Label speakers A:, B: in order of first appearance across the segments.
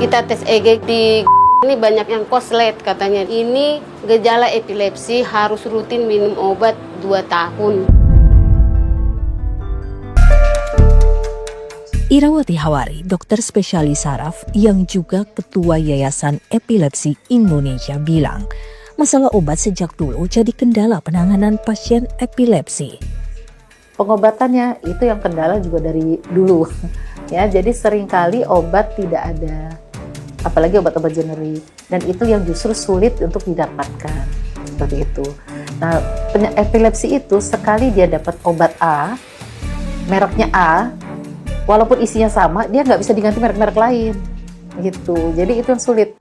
A: Kita tes EG di ini banyak yang koslet katanya. Ini gejala epilepsi harus rutin minum obat 2 tahun.
B: Irawati Hawari, dokter spesialis saraf yang juga ketua Yayasan Epilepsi Indonesia bilang, masalah obat sejak dulu jadi kendala penanganan pasien epilepsi.
C: Pengobatannya itu yang kendala juga dari dulu. Ya, jadi seringkali obat tidak ada, apalagi obat-obat generik, dan itu yang justru sulit untuk didapatkan. Seperti itu. Nah, epilepsi itu sekali dia dapat obat A, mereknya A, walaupun isinya sama, dia nggak bisa diganti merek-merek lain, gitu. Jadi itu yang sulit.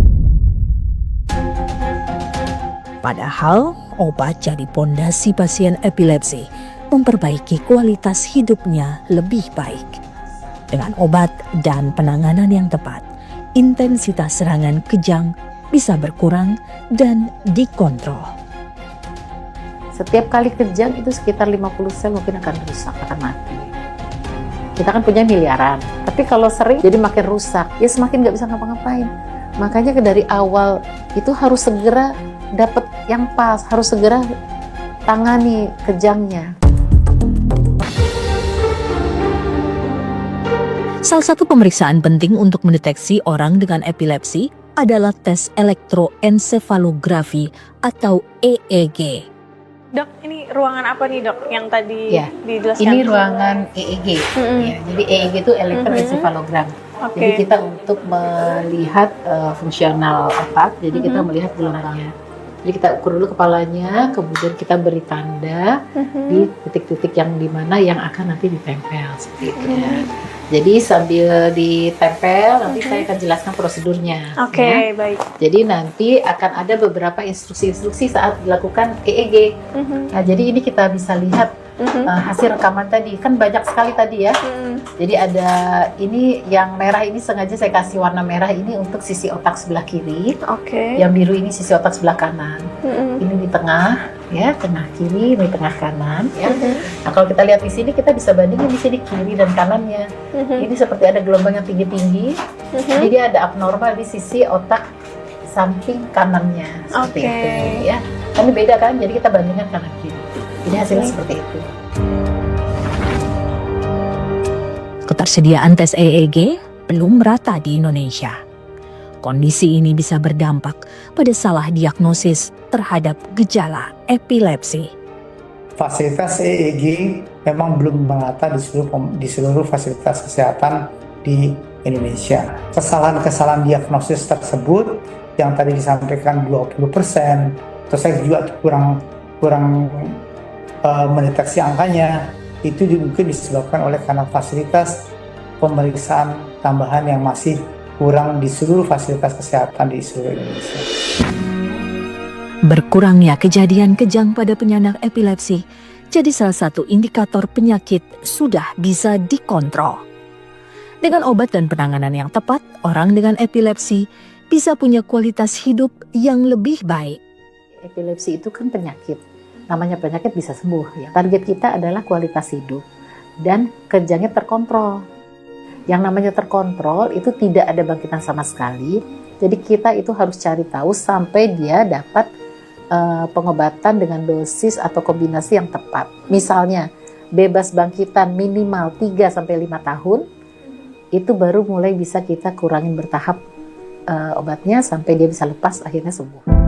B: Padahal obat jadi pondasi pasien epilepsi, memperbaiki kualitas hidupnya lebih baik. Dengan obat dan penanganan yang tepat, intensitas serangan kejang bisa berkurang dan dikontrol.
C: Setiap kali kejang itu sekitar 50 sel mungkin akan rusak, akan mati. Kita kan punya miliaran, tapi kalau sering jadi makin rusak, ya semakin nggak bisa ngapa-ngapain. Makanya dari awal itu harus segera dapat yang pas, harus segera tangani kejangnya.
B: Salah satu pemeriksaan penting untuk mendeteksi orang dengan epilepsi adalah tes elektroensefalografi atau EEG.
D: Dok, ini ruangan apa nih dok yang tadi
C: Ya,
D: dijelaskan?
C: ini ruangan EEG. Ya, jadi EEG itu elektroensefalogram.
D: Oke.
C: Jadi kita untuk melihat fungsional otak, jadi kita melihat gelombangnya. Jadi kita ukur dulu kepalanya, kemudian kita beri tanda di titik-titik yang dimana yang akan nanti ditempel seperti itu ya. Jadi sambil ditempel nanti saya akan jelaskan prosedurnya.
D: Oke,
C: ya.
D: baik.
C: Jadi nanti akan ada beberapa instruksi-instruksi saat dilakukan EEG. Nah, jadi ini kita bisa lihat hasil rekaman tadi, kan banyak sekali tadi ya. Jadi ada ini yang merah ini sengaja saya kasih warna merah ini untuk sisi otak sebelah kiri.
D: Oke.
C: Yang biru ini sisi otak sebelah kanan. Ini di tengah, ya, tengah kiri, ini tengah kanan, ya. Nah, kalau kita lihat di sini kita bisa bandingin di sini kiri dan kanannya. Ini seperti ada gelombang yang tinggi-tinggi. Jadi dia ada abnormal di sisi otak samping kanannya seperti itu, ya. Ini beda kan? Jadi kita bandingkan kanan kiri. Jadi hasilnya seperti itu.
B: Ketersediaan tes EEG belum merata di Indonesia. Kondisi ini bisa berdampak pada salah diagnosis terhadap gejala epilepsi.
E: Fasilitas EEG memang belum merata di seluruh fasilitas kesehatan di Indonesia. Kesalahan-kesalahan diagnosis tersebut yang tadi disampaikan 20%, terus saya juga kurang mendeteksi angkanya, itu juga mungkin disebabkan oleh karena fasilitas pemeriksaan tambahan yang masih kurang di seluruh fasilitas kesehatan di seluruh Indonesia.
B: Berkurangnya kejadian kejang pada penyandang epilepsi jadi salah satu indikator penyakit sudah bisa dikontrol. Dengan obat dan penanganan yang tepat, orang dengan epilepsi bisa punya kualitas hidup yang lebih baik.
C: Epilepsi itu kan penyakit. Namanya penyakit bisa sembuh ya. Target kita adalah kualitas hidup dan kejangnya terkontrol. Yang namanya terkontrol itu tidak ada bangkitan sama sekali. Jadi kita itu harus cari tahu sampai dia dapat pengobatan dengan dosis atau kombinasi yang tepat. Misalnya bebas bangkitan minimal 3-5 tahun, itu baru mulai bisa kita kurangin bertahap obatnya sampai dia bisa lepas akhirnya sembuh.